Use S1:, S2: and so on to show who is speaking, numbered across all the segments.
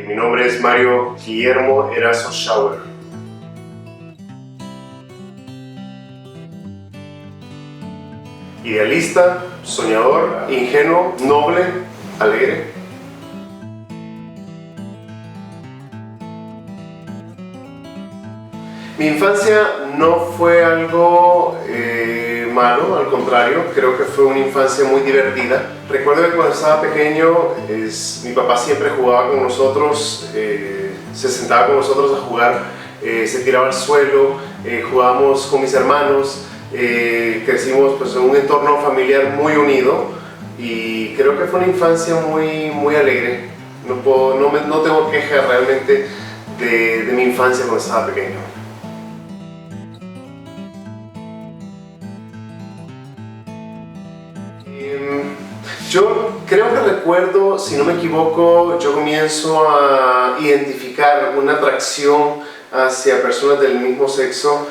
S1: Mi nombre es Mario Guillermo Erazo Schauer. Idealista, soñador, ingenuo, noble, alegre. Mi infancia no fue algo malo, al contrario, creo que fue una infancia muy divertida. Recuerdo que cuando estaba pequeño, mi papá siempre jugaba con nosotros, se sentaba con nosotros a jugar, se tiraba al suelo, jugábamos con mis hermanos, crecimos pues, en un entorno familiar muy unido y creo que fue una infancia muy alegre. No tengo quejas realmente de mi infancia cuando estaba pequeño. Yo creo que recuerdo, si no me equivoco, yo comienzo a identificar una atracción hacia personas del mismo sexo.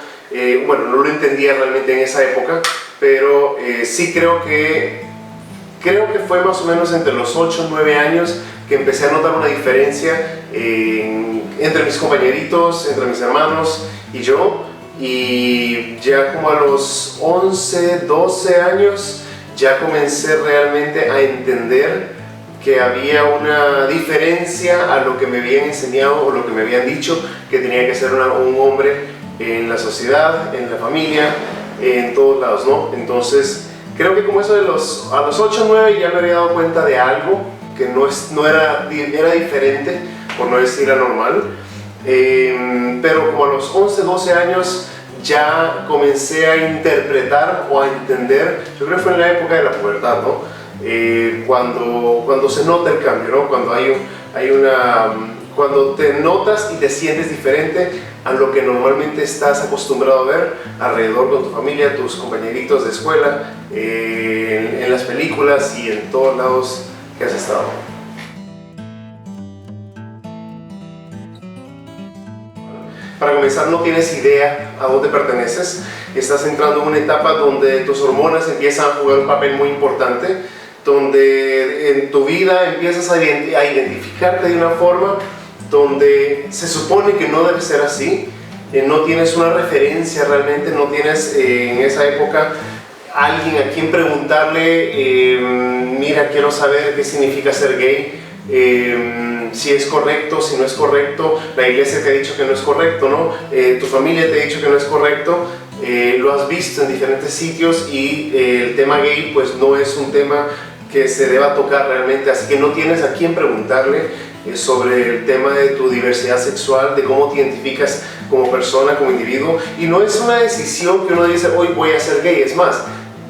S1: Bueno, no lo entendía realmente en esa época, pero sí creo que fue más o menos entre los 8 o 9 años que empecé a notar una diferencia entre mis compañeritos, entre mis hermanos y yo. Y ya como a los 11, 12 años, ya comencé realmente a entender que había una diferencia a lo que me habían enseñado o lo que me habían dicho que tenía que ser un hombre en la sociedad, en la familia, en todos lados, ¿no? Entonces, creo que como eso a los 8 o 9 ya me había dado cuenta de algo que era diferente, por no decir anormal, pero como a los 11, 12 años ya comencé a interpretar o a entender, yo creo que fue en la época de la pubertad, ¿no? Cuando se nota el cambio, ¿no? Cuando te notas y te sientes diferente a lo que normalmente estás acostumbrado a ver alrededor con tu familia, tus compañeritos de escuela, en las películas y en todos lados que has estado. Para comenzar, no tienes idea a dónde perteneces. Estás entrando en una etapa donde tus hormonas empiezan a jugar un papel muy importante, donde en tu vida empiezas a identificarte de una forma donde se supone que no debe ser así. No tienes una referencia realmente, no tienes en esa época alguien a quien preguntarle, mira, quiero saber qué significa ser gay. Si es correcto, si no es correcto, la iglesia te ha dicho que no es correcto, ¿no? Tu familia te ha dicho que no es correcto, lo has visto en diferentes sitios y el tema gay pues no es un tema que se deba tocar realmente, así que no tienes a quién preguntarle sobre el tema de tu diversidad sexual, de cómo te identificas como persona, como individuo, y no es una decisión que uno dice, hoy voy a ser gay. Es más,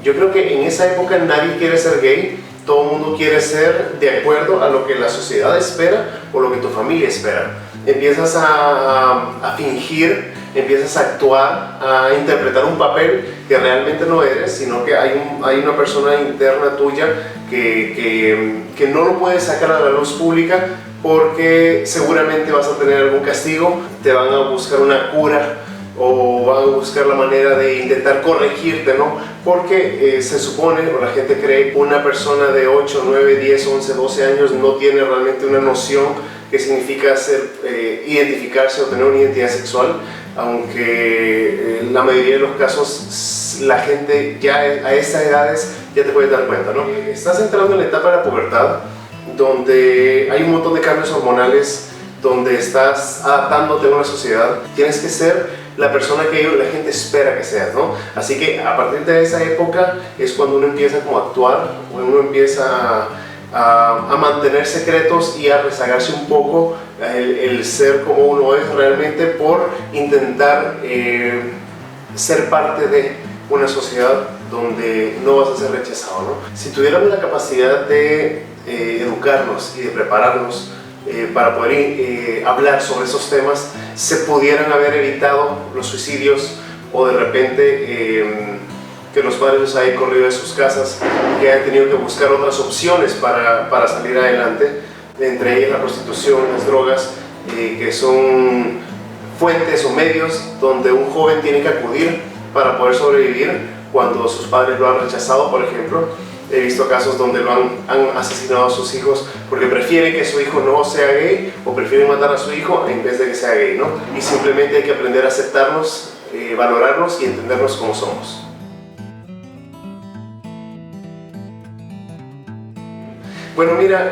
S1: yo creo que en esa época nadie quiere ser gay. Todo el mundo quiere ser de acuerdo a lo que la sociedad espera o lo que tu familia espera. Empiezas a fingir, empiezas a actuar, a interpretar un papel que realmente no eres, sino que hay una persona interna tuya que no lo puedes sacar a la luz pública porque seguramente vas a tener algún castigo, te van a buscar una cura o van a buscar la manera de intentar corregirte, ¿no? Porque se supone, o la gente cree, que una persona de 8, 9, 10, 11, 12 años no tiene realmente una noción que significa identificarse o tener una identidad sexual, aunque en la mayoría de los casos la gente ya a estas edades ya te puedes dar cuenta, ¿no? Estás entrando en la etapa de la pubertad, donde hay un montón de cambios hormonales, donde estás adaptándote a una sociedad, tienes que ser la persona que la gente espera que seas, ¿no? Así que a partir de esa época es cuando uno empieza como a actuar, uno empieza a mantener secretos y a rezagarse un poco el ser como uno es realmente por intentar ser parte de una sociedad donde no vas a ser rechazado, ¿no? Si tuviéramos la capacidad de educarnos y de prepararnos para poder hablar sobre esos temas, se pudieran haber evitado los suicidios o de repente que los padres los hayan corrido de sus casas, que hayan tenido que buscar otras opciones para salir adelante, entre ellas la prostitución, las drogas, que son fuentes o medios donde un joven tiene que acudir para poder sobrevivir cuando sus padres lo han rechazado, por ejemplo. He visto casos donde han asesinado a sus hijos porque prefieren que su hijo no sea gay o prefieren matar a su hijo en vez de que sea gay, ¿no? Y simplemente hay que aprender a aceptarnos, valorarnos y entendernos como somos. Bueno, mira,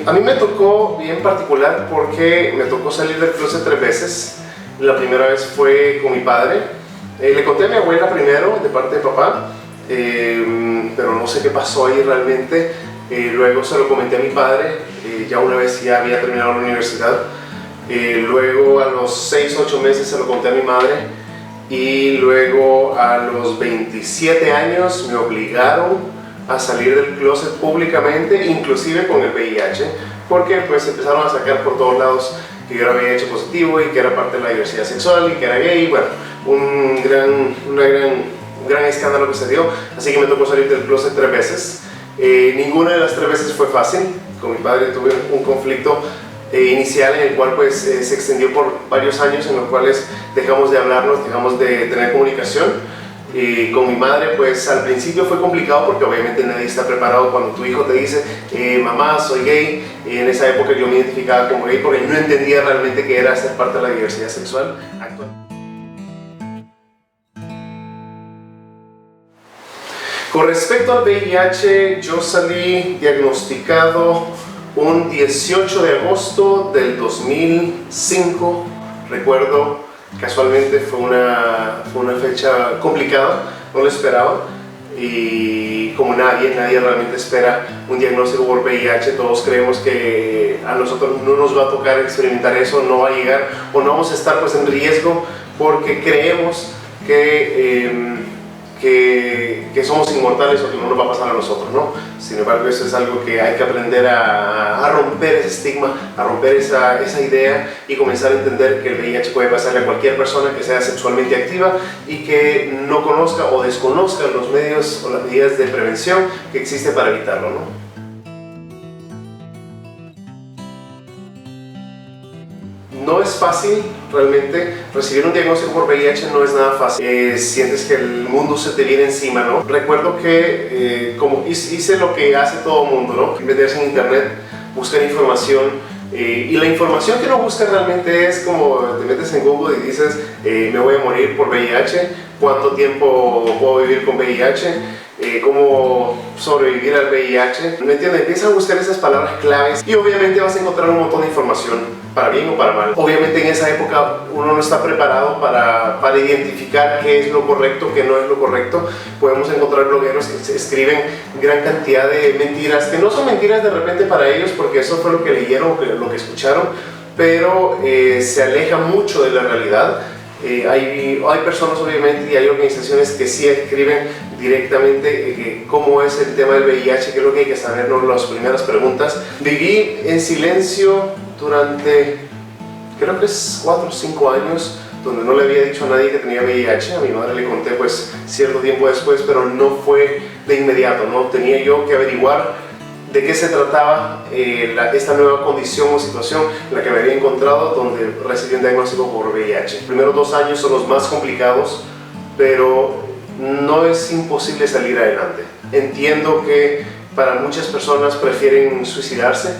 S1: a mí me tocó bien particular porque me tocó salir del closet 3 veces. La primera vez fue con mi padre. Le conté a mi abuela primero, de parte de papá, pero no sé qué pasó ahí realmente. Luego se lo comenté a mi padre, ya una vez ya había terminado la universidad. Luego a los 6 o 8 meses se lo conté a mi madre. Y luego a los 27 años me obligaron a salir del closet públicamente, inclusive con el VIH, porque pues empezaron a sacar por todos lados que yo era VIH positivo y que era parte de la diversidad sexual y que era gay. Bueno, un gran escándalo que se dio, así que me tocó salir del closet 3 veces. Ninguna de las 3 veces fue fácil. Con mi padre tuve un conflicto inicial en el cual pues se extendió por varios años, en los cuales dejamos de hablarnos, dejamos de tener comunicación. Y con mi madre pues al principio fue complicado porque obviamente nadie está preparado cuando tu hijo te dice mamá, soy gay. En esa época yo me identificaba como gay porque no entendía realmente qué era ser parte de la diversidad sexual actual. Con respecto al VIH, yo salí diagnosticado un 18 de agosto del 2005, recuerdo. Casualmente fue una fecha complicada, no lo esperaba, y como nadie realmente espera un diagnóstico por VIH, todos creemos que a nosotros no nos va a tocar experimentar eso, no va a llegar o no vamos a estar pues en riesgo porque creemos que somos inmortales o que no nos va a pasar a nosotros, ¿no? Sin embargo, eso es algo que hay que aprender a romper ese estigma, a romper esa idea y comenzar a entender que el VIH puede pasarle a cualquier persona que sea sexualmente activa y que no conozca o desconozca los medios o las medidas de prevención que existen para evitarlo, ¿no? No es fácil, realmente, recibir un diagnóstico por VIH no es nada fácil. Sientes que el mundo se te viene encima, ¿no? Recuerdo que como hice lo que hace todo el mundo, ¿no? Meterse en internet, buscar información, y la información que uno busca realmente es como te metes en Google y dices me voy a morir por VIH, cuánto tiempo puedo vivir con VIH, cómo sobrevivir al VIH, ¿me entiendes? Empieza a buscar esas palabras claves y obviamente vas a encontrar un montón de información, para bien o para mal. Obviamente en esa época uno no está preparado para identificar qué es lo correcto, qué no es lo correcto. Podemos encontrar blogueros que escriben gran cantidad de mentiras, que no son mentiras de repente para ellos porque eso fue lo que leyeron, lo que escucharon, pero se aleja mucho de la realidad. Hay personas obviamente y hay organizaciones que sí escriben directamente cómo es el tema del VIH, qué es lo que hay que saber, ¿no? Las primeras preguntas. Viví en silencio durante, creo que es 4 o 5 años, donde no le había dicho a nadie que tenía VIH. A mi madre le conté pues cierto tiempo después, pero no fue de inmediato, ¿no? Tenía yo que averiguar de qué se trataba esta nueva condición o situación en la que me había encontrado, donde recibí un diagnóstico por VIH. Los primeros 2 años son los más complicados, pero no es imposible salir adelante. Entiendo que para muchas personas prefieren suicidarse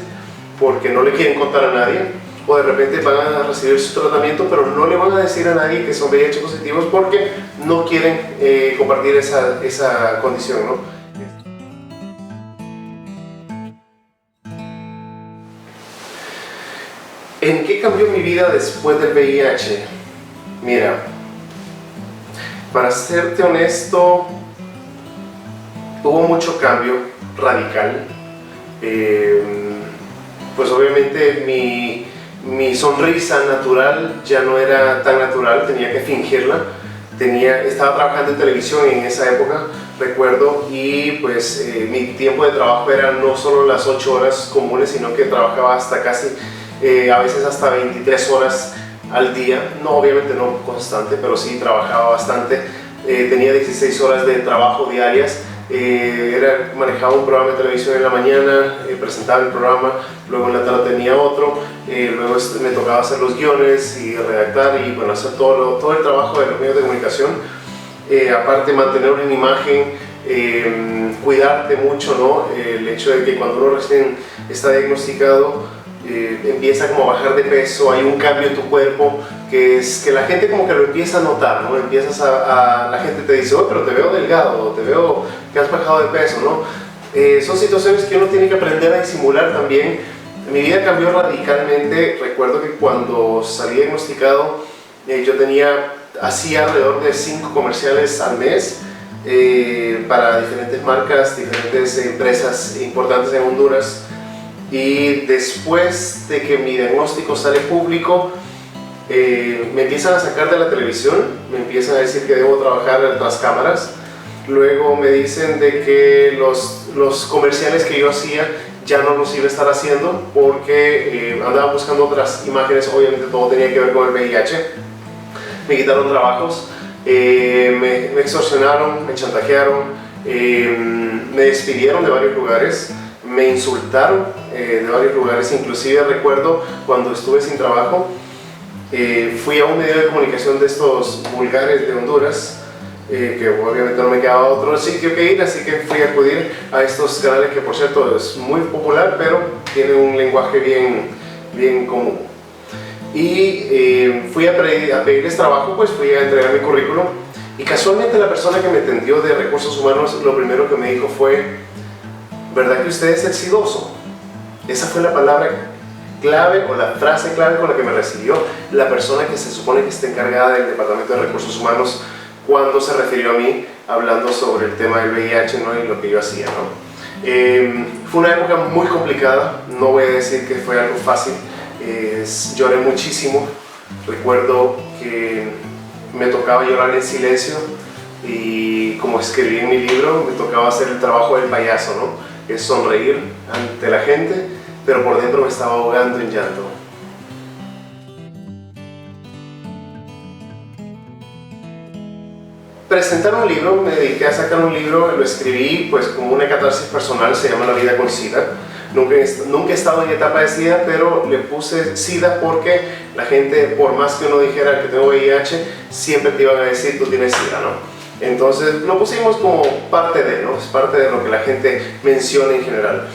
S1: porque no le quieren contar a nadie, o de repente van a recibir su tratamiento, pero no le van a decir a nadie que son VIH positivos porque no quieren compartir esa condición, ¿no? ¿En qué cambió mi vida después del VIH? Mira, para serte honesto, hubo mucho cambio radical. Pues obviamente mi sonrisa natural ya no era tan natural, tenía que fingirla. Estaba trabajando en televisión en esa época, recuerdo, y pues mi tiempo de trabajo era no solo las 8 horas comunes, sino que trabajaba hasta casi a veces hasta 23 horas al día, no, obviamente no constante, pero sí trabajaba bastante. Tenía 16 horas de trabajo diarias. Manejaba un programa de televisión en la mañana, presentaba el programa, luego en la tarde tenía otro, luego me tocaba hacer los guiones y redactar y bueno, hacer todo el trabajo de los medios de comunicación. Aparte mantener una imagen cuidarte mucho, ¿no? El hecho de que cuando uno recién está diagnosticado, empieza como a bajar de peso, hay un cambio en tu cuerpo que es que la gente como que lo empieza a notar, ¿no? La gente te dice, oh, pero te veo delgado, te veo que has bajado de peso, ¿no? Son situaciones que uno tiene que aprender a disimular también. Mi vida cambió radicalmente. Recuerdo que cuando salí diagnosticado, yo hacía alrededor de 5 comerciales al mes para diferentes marcas, diferentes empresas importantes en Honduras. Y después de que mi diagnóstico sale público, me empiezan a sacar de la televisión, me empiezan a decir que debo trabajar tras cámaras. Luego me dicen de que los comerciales que yo hacía ya no los iba a estar haciendo porque andaba buscando otras imágenes. Obviamente todo tenía que ver con el VIH. Me quitaron trabajos, me extorsionaron, me chantajearon, me despidieron de varios lugares, me insultaron de varios lugares. Inclusive recuerdo cuando estuve sin trabajo, fui a un medio de comunicación de estos vulgares de Honduras, que obviamente no me quedaba otro sitio que ir, así que fui a acudir a estos canales que, por cierto, es muy popular, pero tiene un lenguaje bien común. Y fui a pedirles trabajo, pues fui a entregar mi currículum, y casualmente la persona que me atendió de Recursos Humanos, lo primero que me dijo fue, ¿verdad que usted es exitoso? Esa fue la palabra clave o la frase clave con la que me recibió la persona que se supone que está encargada del Departamento de Recursos Humanos cuando se refirió a mí hablando sobre el tema del VIH, ¿no? Y lo que yo hacía, ¿no? Fue una época muy complicada, no voy a decir que fue algo fácil, lloré muchísimo. Recuerdo que me tocaba llorar en silencio y, como escribí en mi libro, me tocaba hacer el trabajo del payaso, ¿no? Es sonreír ante la gente, pero por dentro me estaba ahogando en llanto. Presentar un libro, me dediqué a sacar un libro, lo escribí pues como una catarsis personal, se llama La vida con SIDA. Nunca he estado en etapa de SIDA, pero le puse SIDA porque la gente, por más que uno dijera que tengo VIH, siempre te iban a decir tú tienes SIDA, ¿no? Entonces lo pusimos como parte de, ¿no? Es parte de lo que la gente menciona en general.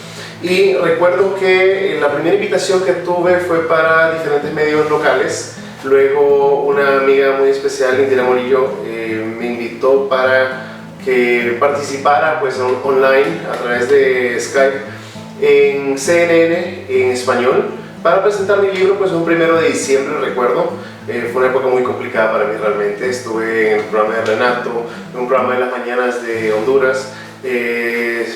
S1: Y recuerdo que la primera invitación que tuve fue para diferentes medios locales. Luego una amiga muy especial, Indira Morillo, me invitó para que participara pues, online a través de Skype en CNN en español para presentar mi libro pues, un 1 de diciembre, recuerdo. Fue una época muy complicada para mí realmente. Estuve en el programa de Renato, en un programa de las mañanas de Honduras.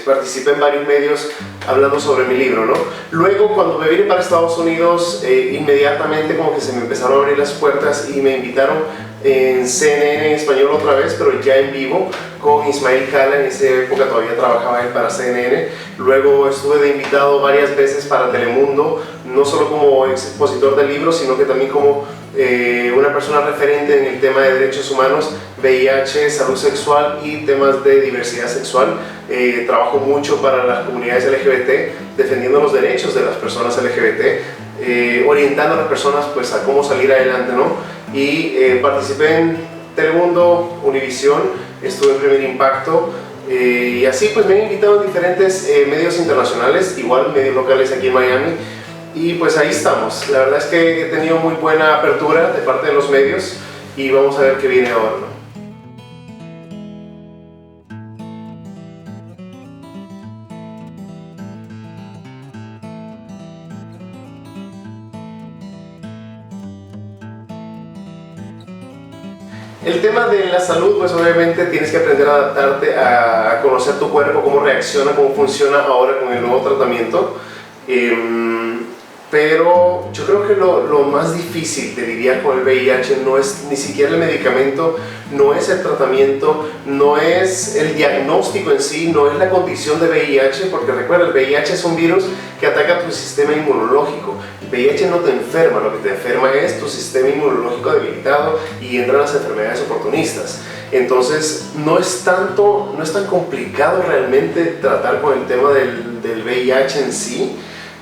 S1: Participé en varios medios hablando sobre mi libro, ¿no? Luego, cuando me vine para Estados Unidos, inmediatamente como que se me empezaron a abrir las puertas y me invitaron en CNN en español otra vez, pero ya en vivo, con Ismael Cala. En esa época todavía trabajaba él para CNN. Luego estuve de invitado varias veces para Telemundo, no solo como expositor del libro, sino que también como una persona referente en el tema de derechos humanos, VIH, salud sexual y temas de diversidad sexual. Trabajo mucho para las comunidades LGBT, defendiendo los derechos de las personas LGBT, orientando a las personas pues, a cómo salir adelante, ¿no? Y participé en Telemundo, Univisión, estuve en Primer Impacto, y así pues me han invitado en diferentes medios internacionales, igual medios locales aquí en Miami. Y pues ahí estamos. La verdad es que he tenido muy buena apertura de parte de los medios y vamos a ver qué viene ahora, ¿no? El tema de la salud, pues obviamente tienes que aprender a adaptarte, a conocer tu cuerpo, cómo reacciona, cómo funciona ahora con el nuevo tratamiento. Pero yo creo que lo más difícil de lidiar con el VIH no es ni siquiera el medicamento, no es el tratamiento, no es el diagnóstico en sí, no es la condición de VIH, porque recuerda, el VIH es un virus que ataca tu sistema inmunológico. El VIH no te enferma, lo que te enferma es tu sistema inmunológico debilitado y entran las enfermedades oportunistas. Entonces no es tan complicado realmente tratar con el tema del VIH en sí.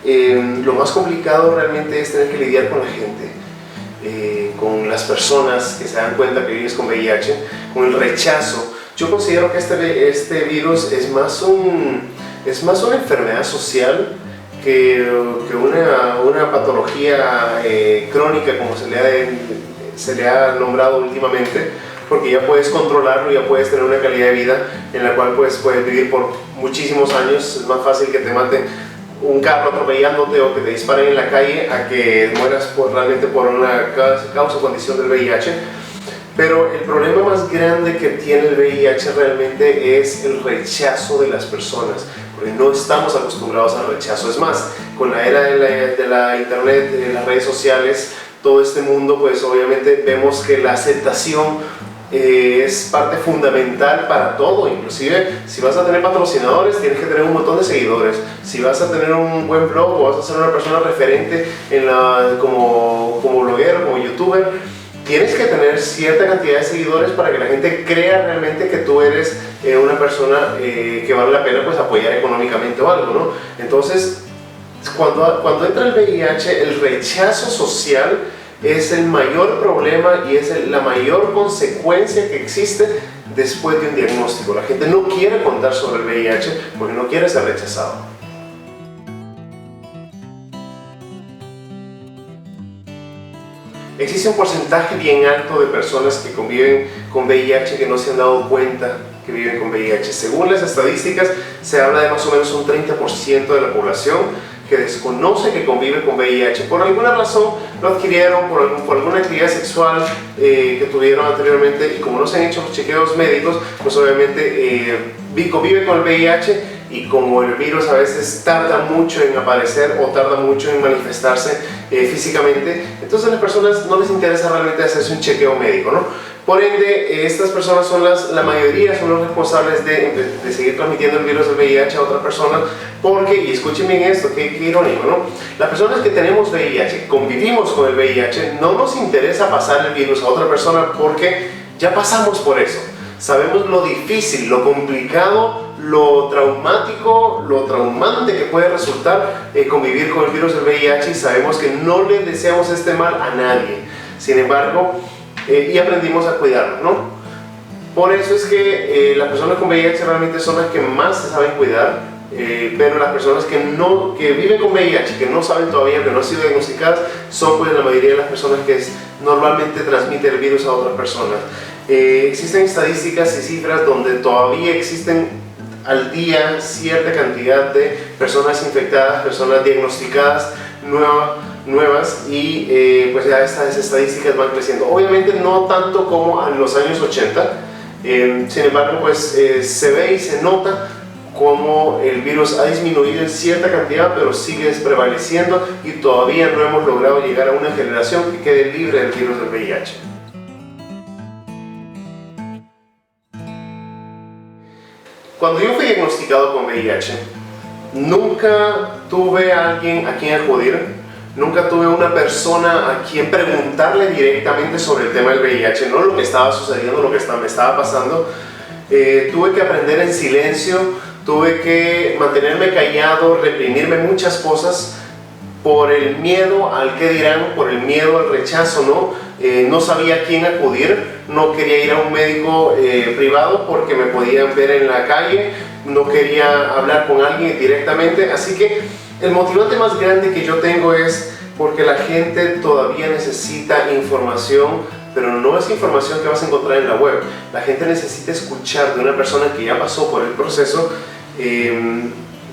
S1: Lo más complicado realmente es tener que lidiar con la gente, con las personas que se dan cuenta que vives con VIH, con el rechazo Yo considero que este virus es más una enfermedad social que una patología crónica, como se le ha nombrado últimamente, porque ya puedes controlarlo, ya puedes tener una calidad de vida en la cual puedes vivir por muchísimos años. Es más fácil que te mate un carro atropellándote o que te disparen en la calle a que mueras realmente por una causa o condición del VIH. Pero el problema más grande que tiene el VIH realmente es el rechazo de las personas, porque no estamos acostumbrados al rechazo. Es más, con la era de la internet, de las redes sociales, todo este mundo, pues obviamente vemos que la aceptación es parte fundamental para todo. Inclusive si vas a tener patrocinadores, tienes que tener un montón de seguidores. Si vas a tener un buen blog o vas a ser una persona referente como bloguero, como youtuber, tienes que tener cierta cantidad de seguidores para que la gente crea realmente que tú eres una persona que vale la pena pues apoyar económicamente o algo, ¿no? Entonces, cuando entra el VIH, el rechazo social es el mayor problema y es la mayor consecuencia que existe después de un diagnóstico. La gente no quiere contar sobre el VIH porque no quiere ser rechazado. Existe un porcentaje bien alto de personas que conviven con VIH que no se han dado cuenta que viven con VIH. Según las estadísticas, se habla de más o menos un 30% de la población que desconoce que convive con VIH. Por alguna razón lo adquirieron, por alguna actividad sexual que tuvieron anteriormente, y como no se han hecho los chequeos médicos, pues obviamente convive con el VIH, y como el virus a veces tarda mucho en aparecer o tarda mucho en manifestarse físicamente, entonces a las personas no les interesa realmente hacerse un chequeo médico, ¿no? Por ende, estas personas son la mayoría son los responsables de seguir transmitiendo el virus del VIH a otras personas, porque, y escuchen bien esto, qué irónico, ¿no? Las personas que tenemos VIH, convivimos con el VIH, no nos interesa pasar el virus a otra persona porque ya pasamos por eso. Sabemos lo difícil, lo complicado, lo traumático, lo traumante que puede resultar convivir con el virus del VIH, y sabemos que no le deseamos este mal a nadie. Sin embargo, y aprendimos a cuidarnos, ¿no? Por eso es que las personas con VIH realmente son las que más se saben cuidar, pero las personas que viven con VIH, que no saben todavía, que no han sido diagnosticadas, son pues la mayoría de las personas que normalmente transmiten el virus a otras personas. Existen estadísticas y cifras donde todavía existen al día cierta cantidad de personas infectadas, personas diagnosticadas nuevas, y pues ya estas estadísticas van creciendo. Obviamente no tanto como en los años 80, sin embargo pues se ve y se nota como el virus ha disminuido en cierta cantidad, pero sigue prevaleciendo, y todavía no hemos logrado llegar a una generación que quede libre del virus del VIH. Cuando yo fui diagnosticado con VIH, nunca tuve a alguien a quien acudir, nunca tuve una persona a quien preguntarle directamente sobre el tema del VIH, no lo que estaba sucediendo, lo que me estaba pasando. Tuve que aprender en silencio, tuve que mantenerme callado, reprimirme muchas cosas por el miedo al qué dirán, por el miedo al rechazo, ¿no? No sabía a quién acudir, no quería ir a un médico privado porque me podían ver en la calle, no quería hablar con alguien directamente, así que el motivante más grande que yo tengo es porque la gente todavía necesita información, pero no es información que vas a encontrar en la web. La gente necesita escuchar de una persona que ya pasó por el proceso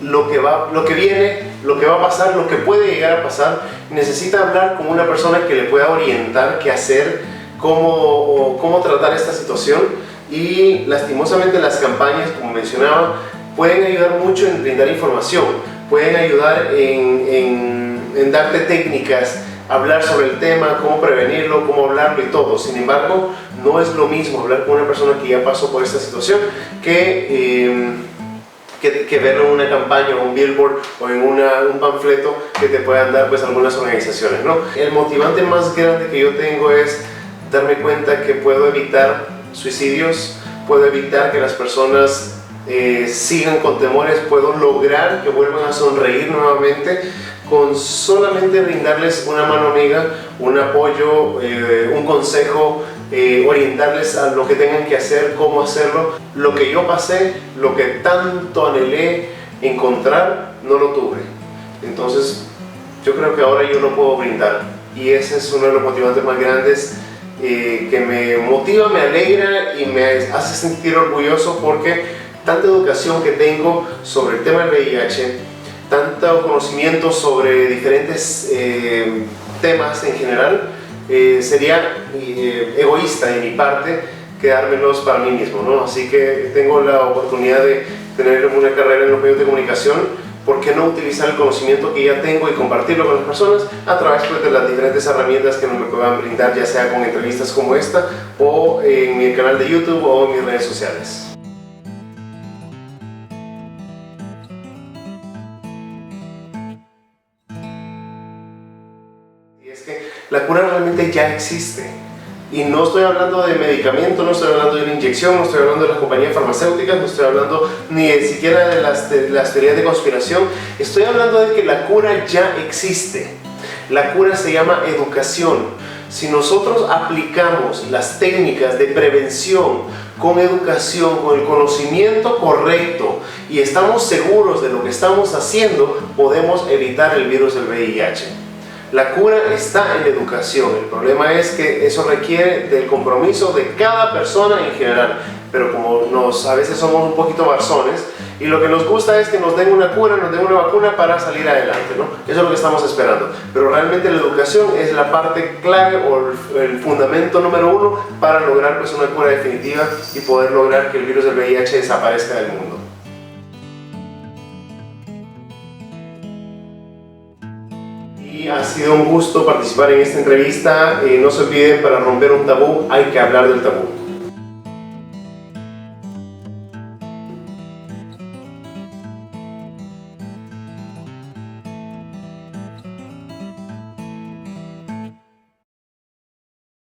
S1: lo que viene, lo que va a pasar, lo que puede llegar a pasar. Necesita hablar con una persona que le pueda orientar qué hacer, cómo tratar esta situación, y lastimosamente las campañas, como mencionaba, pueden ayudar mucho en brindar información, pueden ayudar en darte técnicas, hablar sobre el tema, cómo prevenirlo, cómo hablarlo y todo. Sin embargo, no es lo mismo hablar con una persona que ya pasó por esta situación que verlo en una campaña o un billboard o en un panfleto que te puedan dar pues algunas organizaciones, ¿no? El motivante más grande que yo tengo es darme cuenta que puedo evitar suicidios, puedo evitar que las personas sigan con temores, puedo lograr que vuelvan a sonreír nuevamente con solamente brindarles una mano amiga, un apoyo, un consejo, orientarles a lo que tengan que hacer, cómo hacerlo. Lo que yo pasé, lo que tanto anhelé encontrar, no lo tuve. Entonces yo creo que ahora yo lo puedo brindar, y ese es uno de los motivantes más grandes que me motiva, me alegra y me hace sentir orgulloso, porque tanta educación que tengo sobre el tema del VIH, tanto conocimiento sobre diferentes temas en general, sería egoísta de mi parte quedármelos para mí mismo, ¿no? Así que tengo la oportunidad de tener una carrera en los medios de comunicación. ¿Por qué no utilizar el conocimiento que ya tengo y compartirlo con las personas a través de las diferentes herramientas que me puedan brindar, ya sea con entrevistas como esta, o en mi canal de YouTube o en mis redes sociales? Y es que la cura realmente ya existe. Y no estoy hablando de medicamento, no estoy hablando de una inyección, no estoy hablando de las compañías farmacéuticas, no estoy hablando ni siquiera de las teorías de conspiración. Estoy hablando de que la cura ya existe. La cura se llama educación. Si nosotros aplicamos las técnicas de prevención con educación, con el conocimiento correcto, y estamos seguros de lo que estamos haciendo, podemos evitar el virus del VIH. La cura está en la educación. El problema es que eso requiere del compromiso de cada persona en general. Pero como a veces somos un poquito barzones, y lo que nos gusta es que nos den una cura, nos den una vacuna para salir adelante, ¿no? Eso es lo que estamos esperando. Pero realmente la educación es la parte clave o el fundamento número uno para lograr pues una cura definitiva y poder lograr que el virus del VIH desaparezca del mundo. Y ha sido un gusto participar en esta entrevista. No se olviden, para romper un tabú hay que hablar del tabú.